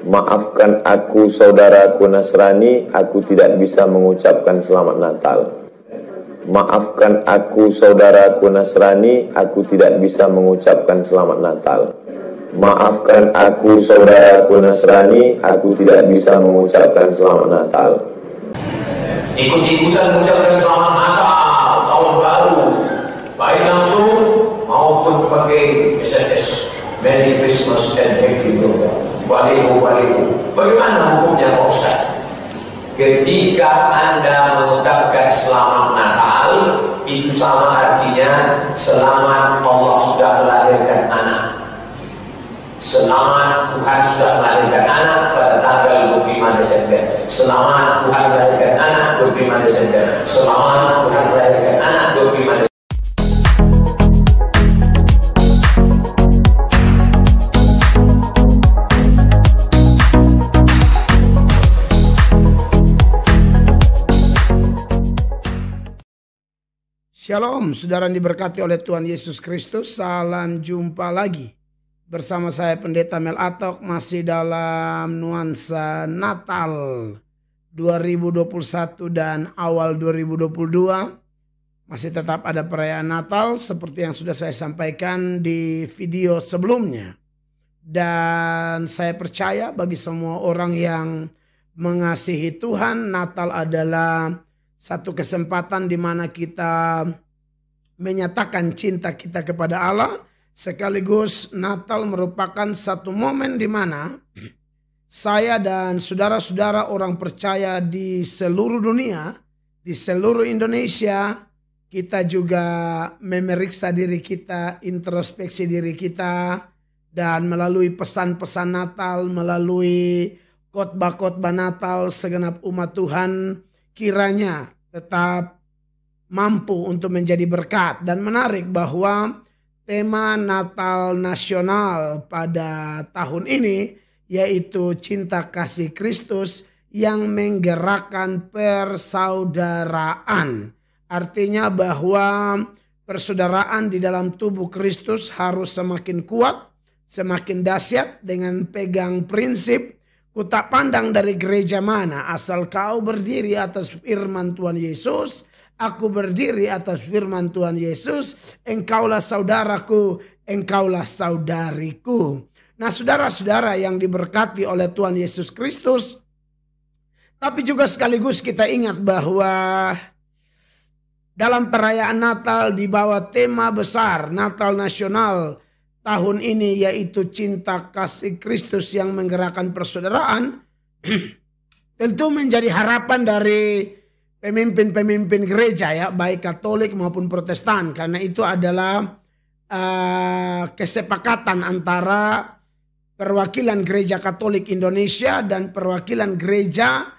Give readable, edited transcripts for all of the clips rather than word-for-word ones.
Maafkan aku saudaraku Nasrani, aku tidak bisa mengucapkan selamat Natal. Maafkan aku saudaraku Nasrani, aku tidak bisa mengucapkan selamat Natal. Maafkan aku saudaraku Nasrani, aku tidak bisa mengucapkan selamat Natal. Ikut-ikutan mengucapkan selamat Natal, tahun baru, baik langsung maupun pakai SMS. Merry Christmas and Happy New Year. Baliku. Bagaimana hukumnya Pak Ustaz? Ketika Anda mengucapkan selamat Natal, itu sama artinya selamat Allah sudah melahirkan anak. Selamat Tuhan sudah melahirkan anak pada tanggal 25 Desember. Selamat Tuhan melahirkan anak 25 Desember. Selamat Tuhan melahirkan anak 25 Desember. Shalom, saudara yang diberkati oleh Tuhan Yesus Kristus. Salam jumpa lagi bersama saya Pendeta Mel Atok, masih dalam nuansa Natal 2021 dan awal 2022. Masih tetap ada perayaan Natal seperti yang sudah saya sampaikan di video sebelumnya. Dan saya percaya bagi semua orang yang mengasihi Tuhan, Natal adalah satu kesempatan di mana kita menyatakan cinta kita kepada Allah. Sekaligus Natal merupakan satu momen di mana saya dan saudara-saudara orang percaya di seluruh dunia, di seluruh Indonesia, kita juga memeriksa diri kita, introspeksi diri kita, dan melalui pesan-pesan Natal, melalui khotbah-khotbah Natal, segenap umat Tuhan kiranya tetap mampu untuk menjadi berkat. Dan menarik bahwa tema Natal nasional pada tahun ini yaitu cinta kasih Kristus yang menggerakkan persaudaraan. Artinya bahwa persaudaraan di dalam tubuh Kristus harus semakin kuat, semakin dahsyat dengan pegang prinsip ku tak pandang dari gereja mana, asal kau berdiri atas firman Tuhan Yesus, aku berdiri atas firman Tuhan Yesus, engkaulah saudaraku, engkaulah saudariku. Nah, saudara-saudara yang diberkati oleh Tuhan Yesus Kristus, tapi juga sekaligus kita ingat bahwa dalam perayaan Natal di bawah tema besar Natal nasional tahun ini yaitu cinta kasih Kristus yang menggerakkan persaudaraan, tentu menjadi harapan dari pemimpin-pemimpin gereja ya, baik Katolik maupun Protestan, karena itu adalah kesepakatan antara perwakilan gereja Katolik Indonesia dan perwakilan gereja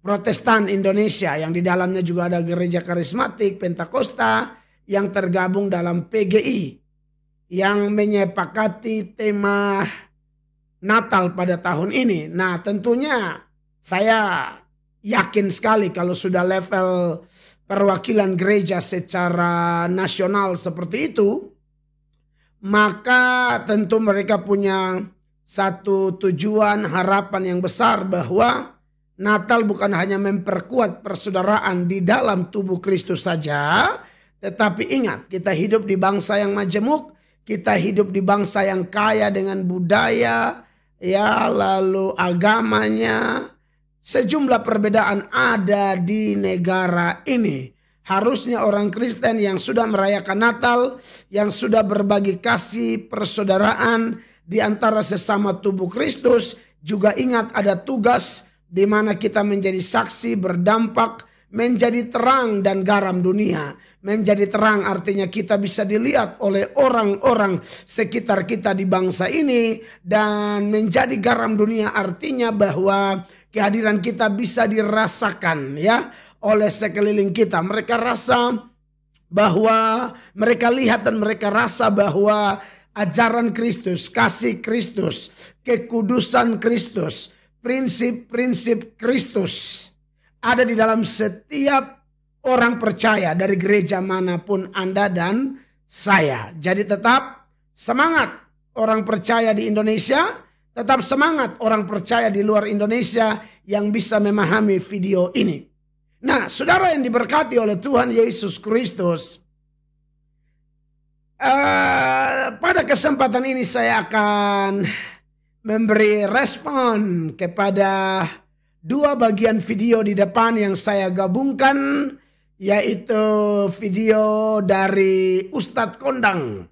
Protestan Indonesia, yang di dalamnya juga ada gereja karismatik, Pentakosta yang tergabung dalam PGI, yang menyepakati tema Natal pada tahun ini. Nah, tentunya saya yakin sekali kalau sudah level perwakilan gereja secara nasional seperti itu, maka tentu mereka punya satu tujuan, harapan yang besar bahwa Natal bukan hanya memperkuat persaudaraan di dalam tubuh Kristus saja, tetapi ingat, kita hidup di bangsa yang majemuk, kita hidup di bangsa yang kaya dengan budaya, ya, lalu agamanya. Sejumlah perbedaan ada di negara ini. Harusnya orang Kristen yang sudah merayakan Natal, yang sudah berbagi kasih persaudaraan di antara sesama tubuh Kristus, juga ingat ada tugas di mana kita menjadi saksi, berdampak, menjadi terang dan garam dunia. Menjadi terang artinya kita bisa dilihat oleh orang-orang sekitar kita di bangsa ini. Dan menjadi garam dunia artinya bahwa kehadiran kita bisa dirasakan ya oleh sekeliling kita. Mereka rasa bahwa, mereka lihat dan mereka rasa bahwa ajaran Kristus, kasih Kristus, kekudusan Kristus, prinsip-prinsip Kristus ada di dalam setiap orang percaya dari gereja manapun Anda dan saya. Jadi tetap semangat orang percaya di Indonesia, Tetap semangat orang percaya di luar Indonesia yang bisa memahami video ini. Nah, saudara yang diberkati oleh Tuhan Yesus Kristus, pada kesempatan ini saya akan memberi respon kepada dua bagian video di depan yang saya gabungkan, yaitu video dari Ustadz Kondang,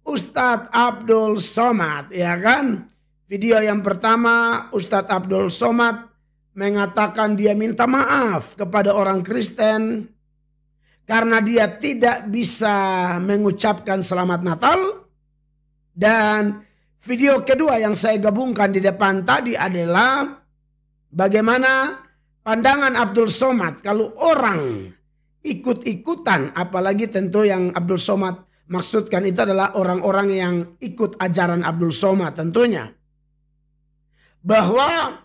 Ustadz Abdul Somad, ya kan? Video yang pertama, Ustadz Abdul Somad mengatakan dia minta maaf kepada orang Kristen karena dia tidak bisa mengucapkan selamat Natal. Dan video kedua yang saya gabungkan di depan tadi adalah bagaimana pandangan Abdul Somad kalau orang ikut-ikutan, apalagi tentu yang Abdul Somad maksudkan itu adalah orang-orang yang ikut ajaran Abdul Somad tentunya. Bahwa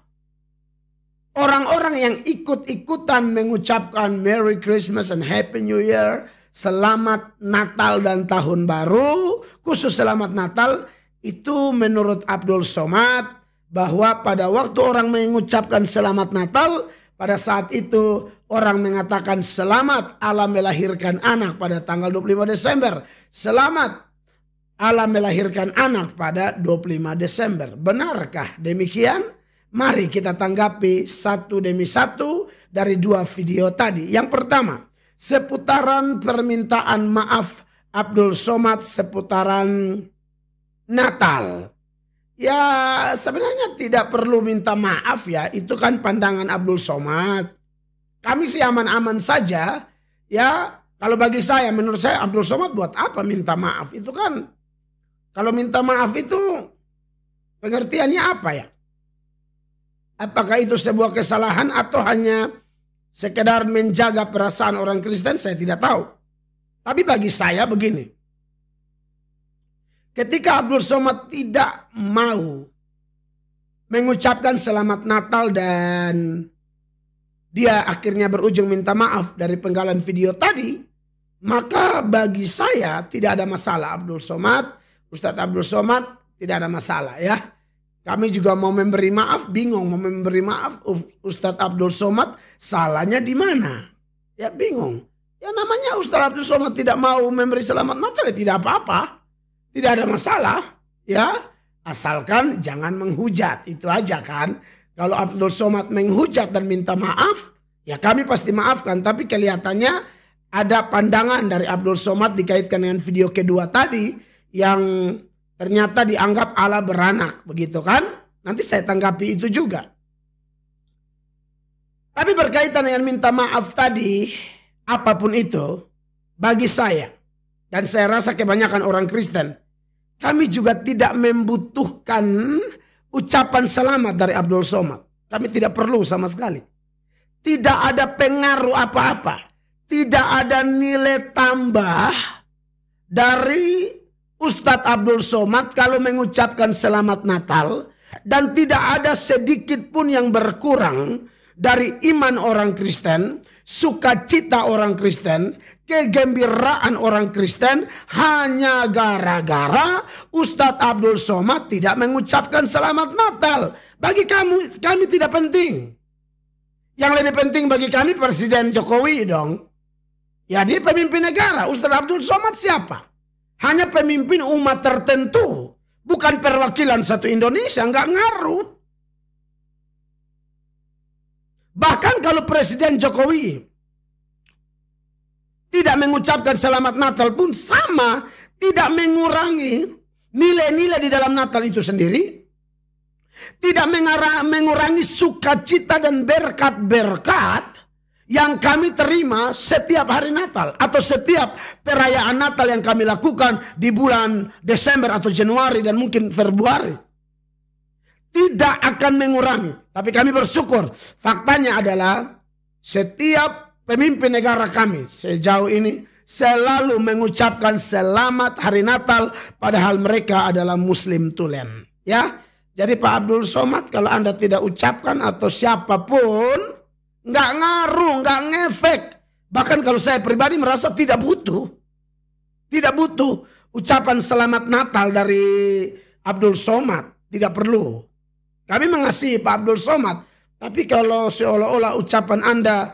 orang-orang yang ikut-ikutan mengucapkan Merry Christmas and Happy New Year, Selamat Natal dan Tahun Baru, khusus Selamat Natal, itu menurut Abdul Somad bahwa pada waktu orang mengucapkan Selamat Natal, pada saat itu orang mengatakan selamat Allah melahirkan anak pada tanggal 25 Desember. Selamat Allah melahirkan anak pada 25 Desember. Benarkah demikian? Mari kita tanggapi satu demi satu dari dua video tadi. Yang pertama, seputaran permintaan maaf Abdul Somad seputaran Natal. Ya sebenarnya tidak perlu minta maaf ya. Itu kan pandangan Abdul Somad. Kami sih aman-aman saja. Ya kalau bagi saya, menurut saya Abdul Somad buat apa minta maaf? Itu kan kalau minta maaf itu pengertiannya apa ya? Apakah itu sebuah kesalahan atau hanya sekedar menjaga perasaan orang Kristen? Saya tidak tahu. Tapi bagi saya begini. Ketika Abdul Somad tidak mau mengucapkan selamat Natal dan dia akhirnya berujung minta maaf dari penggalan video tadi, maka bagi saya tidak ada masalah. Abdul Somad, Ustadz Abdul Somad tidak ada masalah ya. Kami juga mau memberi maaf, bingung mau memberi maaf. Ustadz Abdul Somad salahnya di mana? Ya bingung. Ya namanya Ustadz Abdul Somad tidak mau memberi selamat Natal ya tidak apa-apa. Tidak ada masalah ya. Asalkan jangan menghujat, itu aja kan. Kalau Abdul Somad menghujat dan minta maaf, ya kami pasti maafkan. Tapi kelihatannya ada pandangan dari Abdul Somad dikaitkan dengan video kedua tadi yang ternyata dianggap Allah beranak, begitu kan? Nanti saya tanggapi itu juga. Tapi berkaitan dengan minta maaf tadi, apapun itu, bagi saya, dan saya rasa kebanyakan orang Kristen, kami juga tidak membutuhkan ucapan selamat dari Abdul Somad. Kami tidak perlu sama sekali. Tidak ada pengaruh apa-apa. Tidak ada nilai tambah dari Ustadz Abdul Somad kalau mengucapkan selamat Natal. Dan tidak ada sedikit pun yang berkurang dari iman orang Kristen, sukacita orang Kristen, kegembiraan orang Kristen, hanya gara-gara Ustadz Abdul Somad tidak mengucapkan selamat Natal. Bagi kami tidak penting. Yang lebih penting bagi kami Presiden Jokowi dong. Ya dia pemimpin negara. Ustadz Abdul Somad siapa? Hanya pemimpin umat tertentu. Bukan perwakilan satu Indonesia. Nggak ngaruh. Bahkan kalau Presiden Jokowi tidak mengucapkan selamat Natal pun sama. Tidak mengurangi nilai-nilai di dalam Natal itu sendiri. Tidak mengurangi sukacita dan berkat-berkat yang kami terima setiap hari Natal atau setiap perayaan Natal yang kami lakukan di bulan Desember atau Januari dan mungkin Februari. Tidak akan mengurangi. Tapi kami bersyukur. Faktanya adalah setiap pemimpin negara kami sejauh ini selalu mengucapkan selamat hari Natal padahal mereka adalah Muslim tulen. Ya, jadi Pak Abdul Somad kalau Anda tidak ucapkan atau siapapun nggak ngaruh, nggak ngefek. Bahkan kalau saya pribadi merasa tidak butuh ucapan selamat Natal dari Abdul Somad. tidak perlu. Kami mengasihi Pak Abdul Somad, tapi kalau seolah-olah ucapan Anda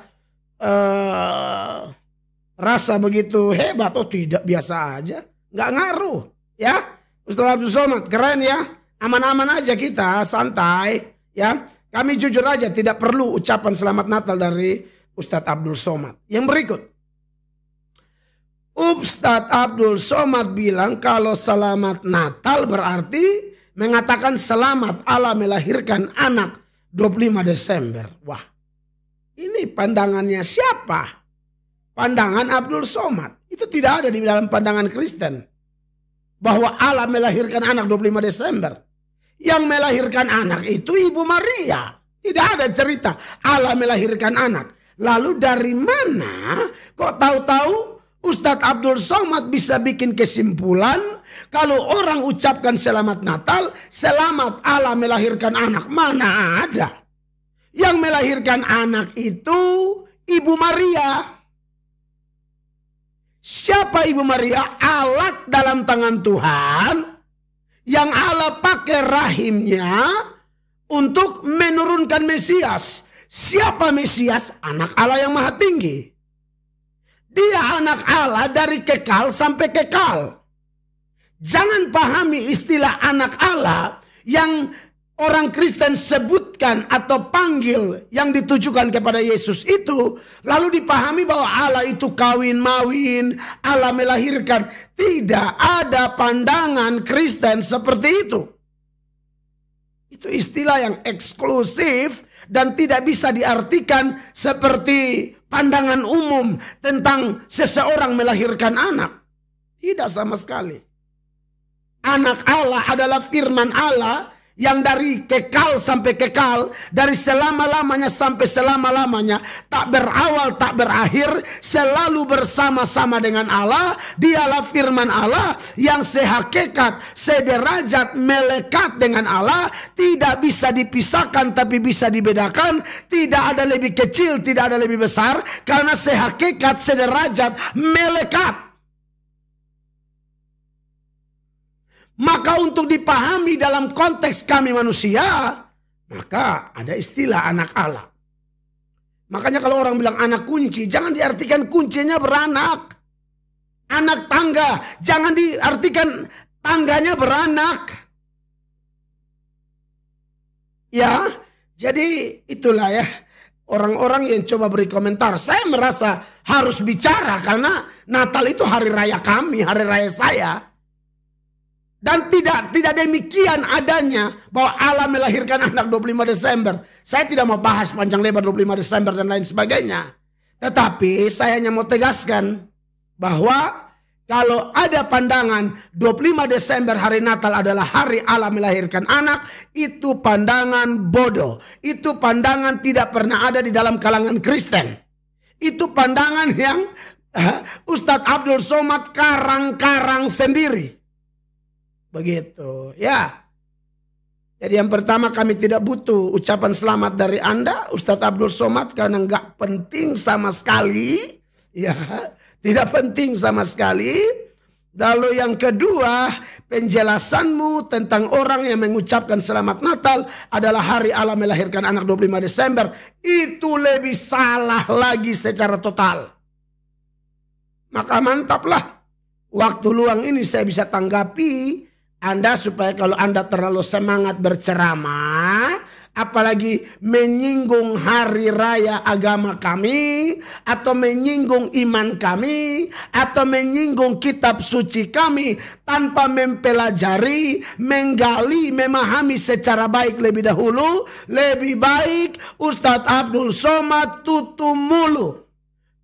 rasa begitu hebat, oh tidak, biasa aja, nggak ngaruh, ya. Ustaz Abdul Somad keren ya, aman-aman aja kita, santai, ya. Kami jujur aja, tidak perlu ucapan selamat Natal dari Ustaz Abdul Somad. Yang berikut, Ustaz Abdul Somad bilang kalau selamat Natal berarti mengatakan selamat Allah melahirkan anak 25 Desember. Wah, ini pandangannya siapa? Pandangan Abdul Somad. Itu tidak ada di dalam pandangan Kristen. Bahwa Allah melahirkan anak 25 Desember. Yang melahirkan anak itu Ibu Maria. Tidak ada cerita Allah melahirkan anak. Lalu dari mana kok tahu-tahu Ustadz Abdul Somad bisa bikin kesimpulan kalau orang ucapkan selamat Natal, selamat Allah melahirkan anak. Mana ada. Yang melahirkan anak itu Ibu Maria. Siapa Ibu Maria? Alat dalam tangan Tuhan yang Allah pakai rahimnya untuk menurunkan Mesias. Siapa Mesias? Anak Allah yang maha tinggi. Dia anak Allah dari kekal sampai kekal. Jangan pahami istilah anak Allah yang orang Kristen sebutkan atau panggil yang ditujukan kepada Yesus itu. Lalu dipahami bahwa Allah itu kawin-mawin, Allah melahirkan. Tidak ada pandangan Kristen seperti itu. Itu istilah yang eksklusif dan tidak bisa diartikan seperti pandangan umum tentang seseorang melahirkan anak. Tidak sama sekali. Anak Allah adalah firman Allah yang dari kekal sampai kekal, dari selama-lamanya sampai selama-lamanya, tak berawal, tak berakhir, selalu bersama-sama dengan Allah. Dialah firman Allah yang sehakikat, sederajat, melekat dengan Allah, tidak bisa dipisahkan tapi bisa dibedakan, tidak ada lebih kecil, tidak ada lebih besar, karena sehakikat, sederajat, melekat. Maka untuk dipahami dalam konteks kami manusia, maka ada istilah anak Allah. Makanya kalau orang bilang anak kunci, jangan diartikan kuncinya beranak. Anak tangga, jangan diartikan tangganya beranak. Ya, jadi itulah ya. Orang-orang yang coba beri komentar, saya merasa harus bicara karena Natal itu hari raya kami, hari raya saya. Dan tidak demikian adanya bahwa Allah melahirkan anak 25 Desember. Saya tidak mau bahas panjang lebar 25 Desember dan lain sebagainya. Tetapi saya hanya mau tegaskan bahwa kalau ada pandangan 25 Desember hari Natal adalah hari Allah melahirkan anak, itu pandangan bodoh. Itu pandangan tidak pernah ada di dalam kalangan Kristen. Itu pandangan yang Ustadz Abdul Somad karang-karang sendiri. Begitu ya. Jadi yang pertama, kami tidak butuh ucapan selamat dari Anda Ustadz Abdul Somad, karena nggak penting sama sekali. Ya, tidak penting sama sekali. Lalu yang kedua, penjelasanmu tentang orang yang mengucapkan selamat Natal adalah hari Allah melahirkan anak 25 Desember. Itu lebih salah lagi secara total. Maka mantaplah. Waktu luang ini saya bisa tanggapi Anda supaya kalau Anda terlalu semangat berceramah, apalagi menyinggung hari raya agama kami, atau menyinggung iman kami, atau menyinggung kitab suci kami, tanpa mempelajari, menggali, memahami secara baik lebih dahulu, lebih baik Ustadz Abdul Somad tutup mulut.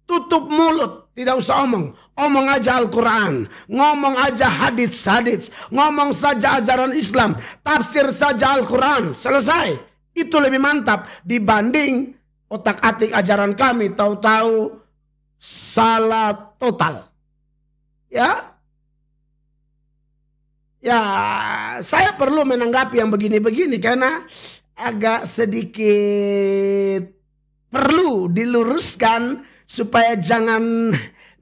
Tutup mulut, tidak usah omong. Omong aja Al-Quran, ngomong aja hadits, ngomong saja ajaran Islam, tafsir saja Al-Quran, selesai. Itu lebih mantap dibanding otak-atik ajaran kami, tahu-tahu salah total. Ya, saya perlu menanggapi yang begini-begini karena agak sedikit perlu diluruskan supaya jangan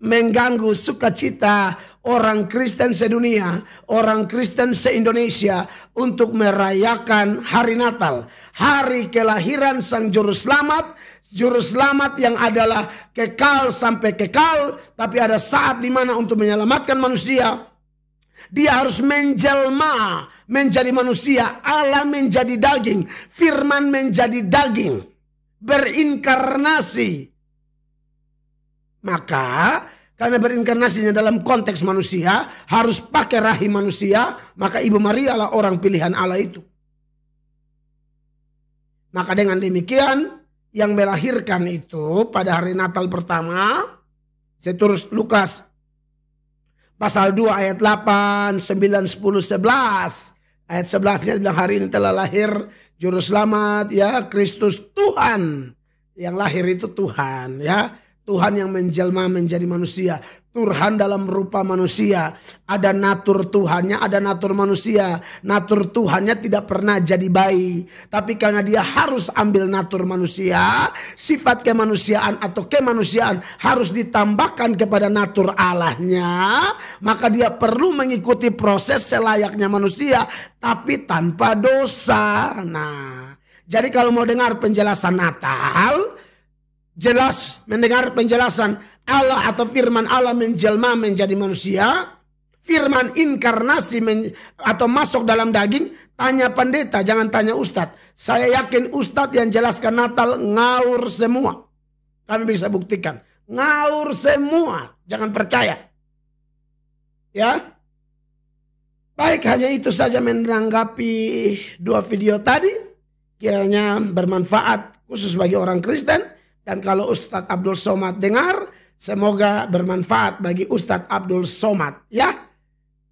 mengganggu sukacita orang Kristen sedunia, orang Kristen se-Indonesia untuk merayakan hari Natal. Hari kelahiran Sang Juru Selamat yang adalah kekal sampai kekal. Tapi ada saat di mana untuk menyelamatkan manusia, dia harus menjelma menjadi manusia. Allah menjadi daging, firman menjadi daging, berinkarnasi. Maka karena berinkarnasinya dalam konteks manusia, harus pakai rahim manusia, maka Ibu Maria lah orang pilihan Allah itu. Maka dengan demikian, yang melahirkan itu pada hari Natal pertama, saya terus Lukas pasal 2 ayat 8, 9, 10, 11. Ayat 11-nya bilang hari ini telah lahir Juru Selamat, ya, Kristus Tuhan. Yang lahir itu Tuhan, ya. Tuhan yang menjelma menjadi manusia. Tuhan dalam rupa manusia. Ada natur Tuhannya, ada natur manusia. Natur Tuhannya tidak pernah jadi bayi. Tapi karena dia harus ambil natur manusia, sifat kemanusiaan atau kemanusiaan harus ditambahkan kepada natur Allahnya. Maka dia perlu mengikuti proses selayaknya manusia, tapi tanpa dosa. Nah, jadi kalau mau dengar penjelasan Natal, jelas mendengar penjelasan Allah atau firman Allah menjelma menjadi manusia, firman inkarnasi atau masuk dalam daging, tanya pendeta, jangan tanya ustadz. Saya yakin ustadz yang jelaskan Natal ngawur semua. Kami bisa buktikan, ngawur semua, jangan percaya. Ya, baik, hanya itu saja menanggapi 2 video tadi. Kiranya bermanfaat khusus bagi orang Kristen. Dan kalau Ustadz Abdul Somad dengar, semoga bermanfaat bagi Ustadz Abdul Somad, ya.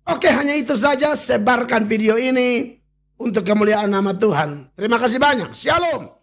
Oke, hanya itu saja. Sebarkan video ini untuk kemuliaan nama Tuhan. Terima kasih banyak. Shalom.